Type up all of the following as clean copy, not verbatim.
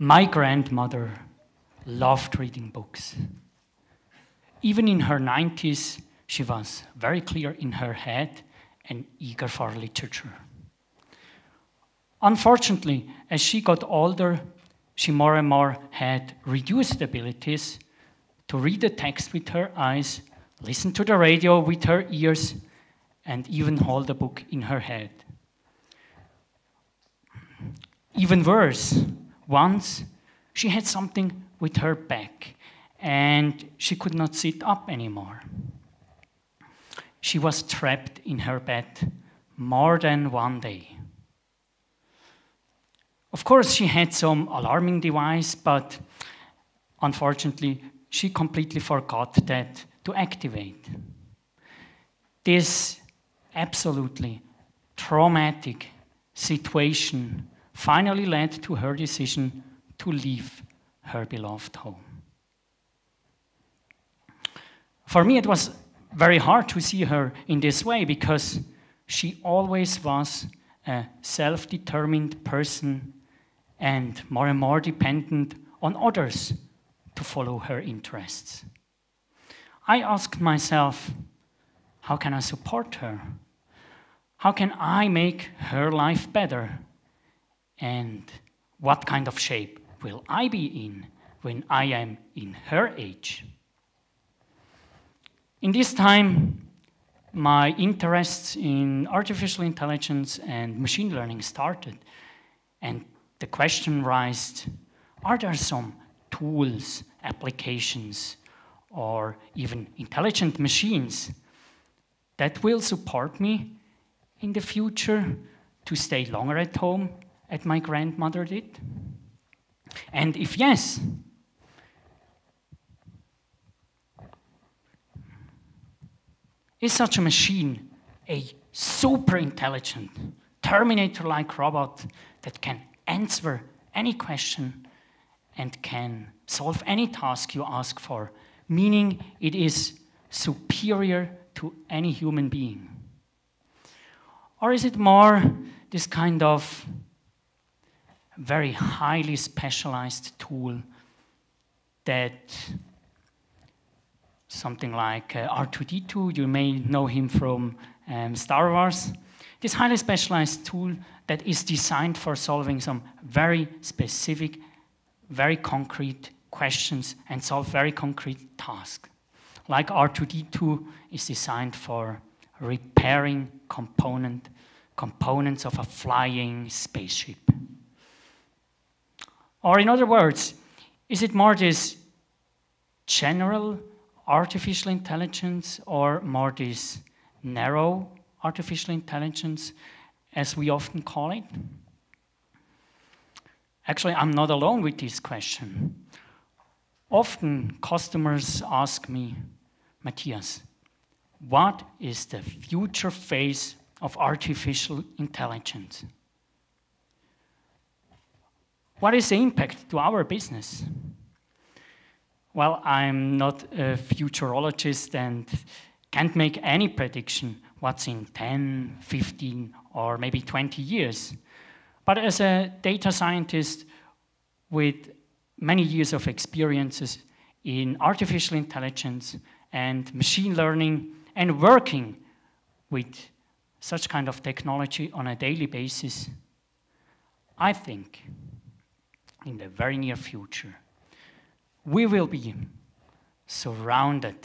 My grandmother loved reading books. Even in her 90s, she was very clear in her head and eager for literature. Unfortunately, as she got older, she more and more had reduced abilities to read the text with her eyes, listen to the radio with her ears, and even hold a book in her head. Even worse, once she had something with her back, and she could not sit up anymore. She was trapped in her bed more than one day. Of course, she had some alarming device, but unfortunately, she completely forgot that to activate. This absolutely traumatic situation finally led to her decision to leave her beloved home. For me, it was very hard to see her in this way because she always was a self-determined person and more dependent on others to follow her interests. I asked myself, how can I support her? How can I make her life better? And what kind of shape will I be in when I am in her age? In this time, my interests in artificial intelligence and machine learning started, and the question raised, are there some tools, applications, or even intelligent machines that will support me in the future to stay longer at home as my grandmother did? And if yes, is such a machine a super intelligent, Terminator-like robot that can answer any question and can solve any task you ask for, meaning it is superior to any human being? Or is it more this kind of very highly specialized tool that something like R2-D2, you may know him from Star Wars, this highly specialized tool that is designed for solving some very specific, very concrete questions and solve very concrete tasks. Like R2-D2 is designed for repairing components of a flying spaceship. Or in other words, is it more this general artificial intelligence or more this narrow artificial intelligence, as we often call it? Actually, I'm not alone with this question. Often customers ask me, Matthias, what is the future phase of artificial intelligence? What is the impact to our business? Well, I'm not a futurologist and can't make any prediction what's in 10, 15, or maybe 20 years. But as a data scientist with many years of experiences in artificial intelligence and machine learning and working with such kind of technology on a daily basis, I think in the very near future, we will be surrounded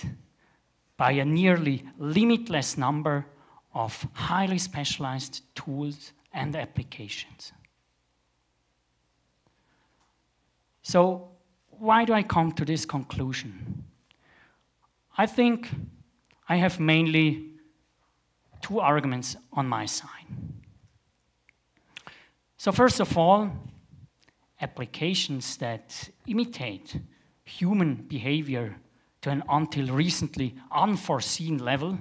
by a nearly limitless number of highly specialized tools and applications. So why do I come to this conclusion? I think I have mainly two arguments on my side. So first of all, applications that imitate human behavior to an until recently unforeseen level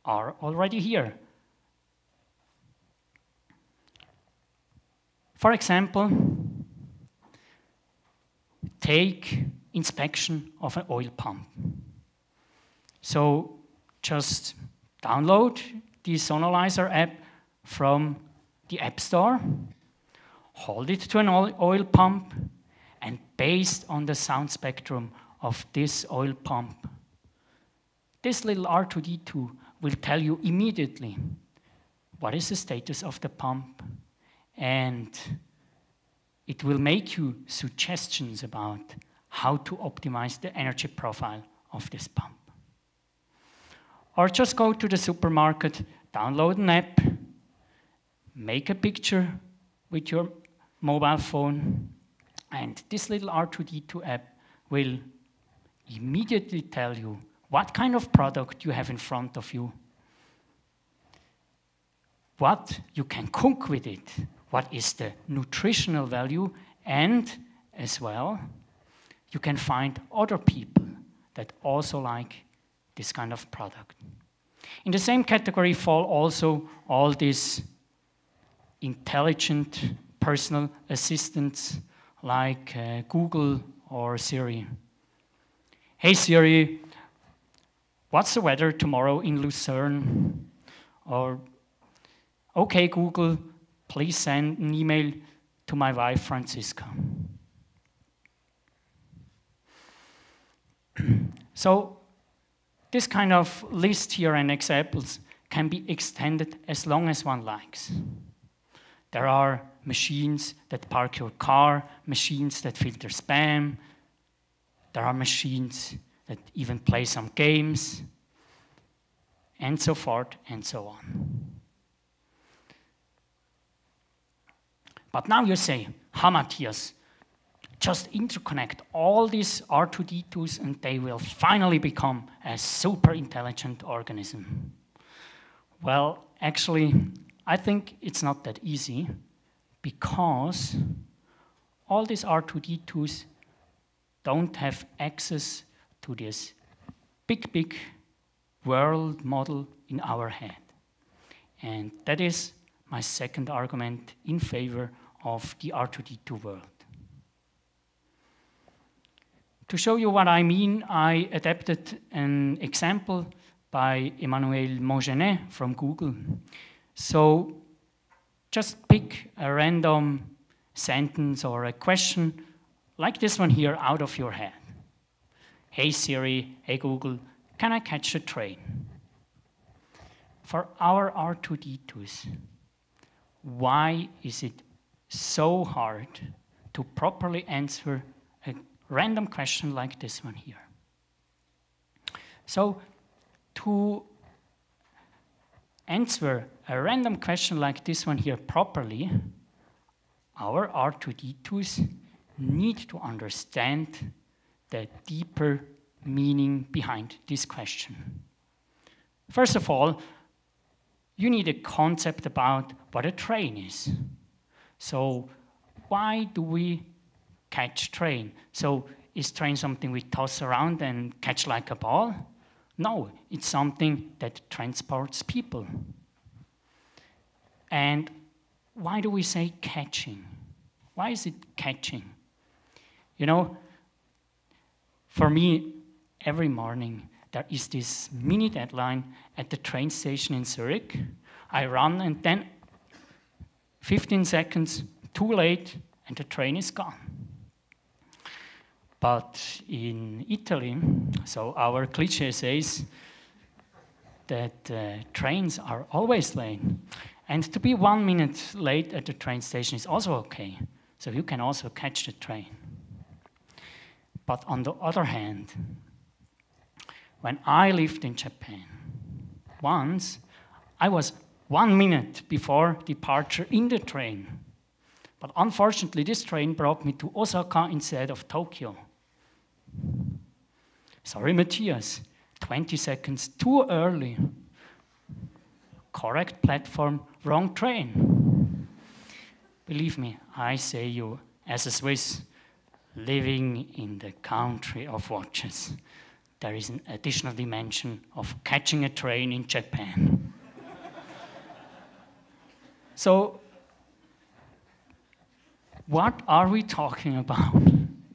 are already here. For example, take inspection of an oil pump. So just download the Sonalyzer app from the App Store, hold it to an oil pump, and based on the sound spectrum of this oil pump, this little R2D2 will tell you immediately what is the status of the pump, and it will make you suggestions about how to optimize the energy profile of this pump. Or just go to the supermarket, download an app, make a picture with your mobile phone, and this little R2D2 app will immediately tell you what kind of product you have in front of you, what you can cook with it, what is the nutritional value, and as well, you can find other people that also like this kind of product. In the same category fall also all these intelligent personal assistants like Google or Siri. Hey Siri, what's the weather tomorrow in Lucerne? Or, okay Google, please send an email to my wife Francisca. So this kind of list here and examples can be extended as long as one likes. There are machines that park your car, machines that filter spam. There are machines that even play some games, and so forth and so on. But now you say, Matthias, just interconnect all these R2D2s and they will finally become a super intelligent organism. Well, actually, I think it's not that easy because all these R2D2s don't have access to this big world model in our head. And that is my second argument in favor of the R2D2 world. To show you what I mean, I adapted an example by Emmanuel Mogenet from Google. So just pick a random sentence or a question like this one here out of your head. Hey Siri, hey Google, can I catch a train? For our R2D2s, why is it so hard to properly answer a random question like this one here? So to answer a random question like this one here properly, our R2D2s need to understand the deeper meaning behind this question. First of all, you need a concept about what a train is. So why do we catch train? So is train something we toss around and catch like a ball? No, it's something that transports people. And why do we say catching? Why is it catching? You know, for me, every morning there is this mini deadline at the train station in Zurich. I run and then 15 seconds too late and the train is gone. But in Italy, so our cliché says that trains are always late. And to be 1 minute late at the train station is also okay. So you can also catch the train. But on the other hand, when I lived in Japan, once I was 1 minute before departure in the train. But unfortunately, this train brought me to Osaka instead of Tokyo. Sorry, Matthias, 20 seconds too early. Correct platform, wrong train. Believe me, I say you, as a Swiss, living in the country of watches, there is an additional dimension of catching a train in Japan. So, what are we talking about?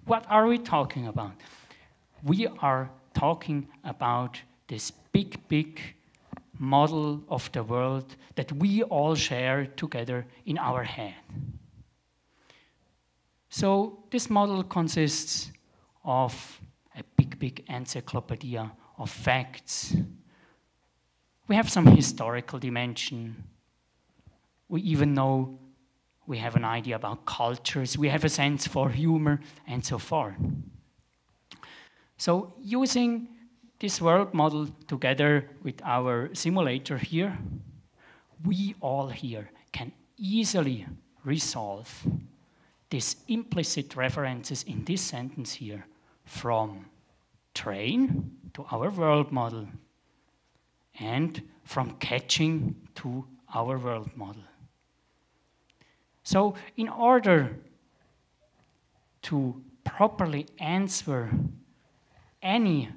What are we talking about? We are talking about this big model of the world that we all share together in our head. So this model consists of a big encyclopedia of facts. We have some historical dimension. We even know we have an idea about cultures. We have a sense for humor and so forth. So using this world model together with our simulator here, we all here can easily resolve these implicit references in this sentence here from train to our world model and from catching to our world model. So in order to properly answer any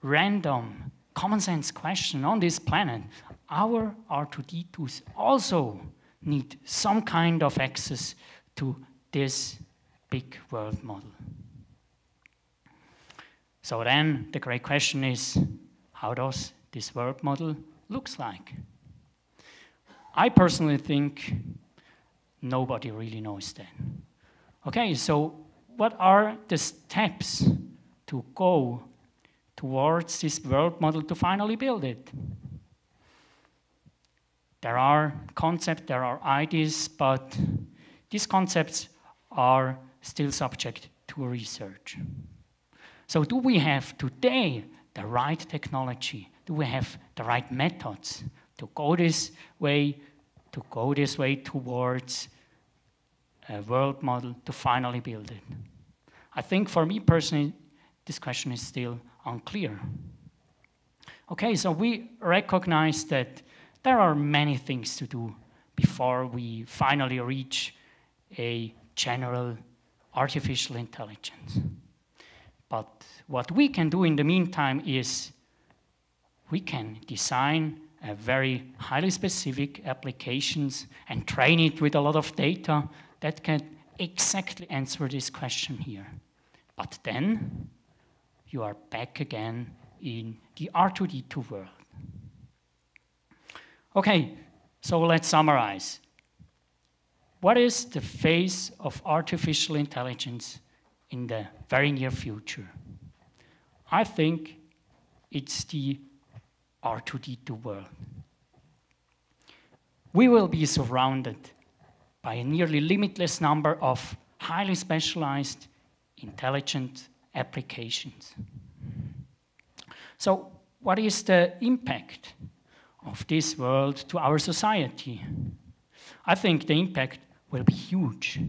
random common sense question on this planet, our R2D2s also need some kind of access to this big world model. So then the great question is, how does this world model looks like? I personally think nobody really knows that. Okay, so what are the steps to go towards this world model to finally build it? There are concepts, there are ideas, but these concepts are still subject to research. So do we have today the right technology? Do we have the right methods to go this way towards a world model to finally build it? I think for me personally, this question is still unclear. Okay, so we recognize that there are many things to do before we finally reach a general artificial intelligence. But what we can do in the meantime is we can design a very highly specific applications and train it with a lot of data that can exactly answer this question here. But then you are back again in the R2D2 world. Okay, so let's summarize. What is the phase of artificial intelligence in the very near future? I think it's the R2D2 world. We will be surrounded by a nearly limitless number of highly specialized, intelligent applications. So what is the impact of this world to our society? I think the impact will be huge,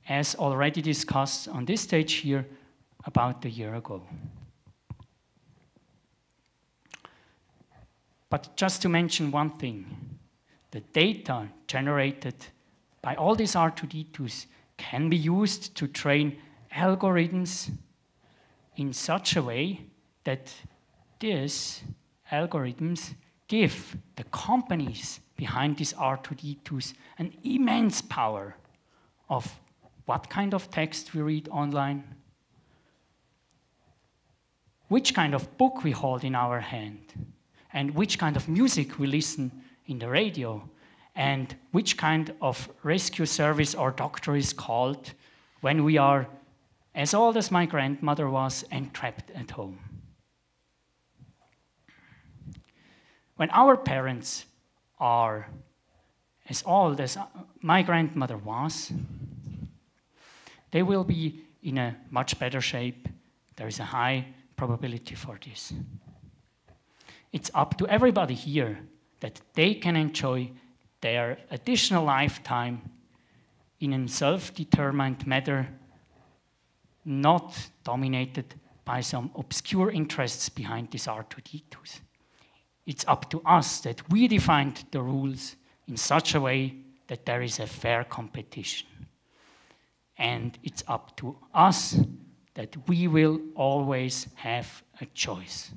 as already discussed on this stage here about a year ago. But just to mention one thing, the data generated by all these R2D2s can be used to train algorithms in such a way that these algorithms give the companies behind these R2D2s an immense power of what kind of text we read online, which kind of book we hold in our hand, and which kind of music we listen in the radio, and which kind of rescue service or doctor is called when we are as old as my grandmother was and trapped at home. When our parents are as old as my grandmother was, they will be in a much better shape. There is a high probability for this. It's up to everybody here that they can enjoy their additional lifetime in a self-determined manner, not dominated by some obscure interests behind these R2D2s. It's up to us that we defined the rules in such a way that there is a fair competition. And it's up to us that we will always have a choice.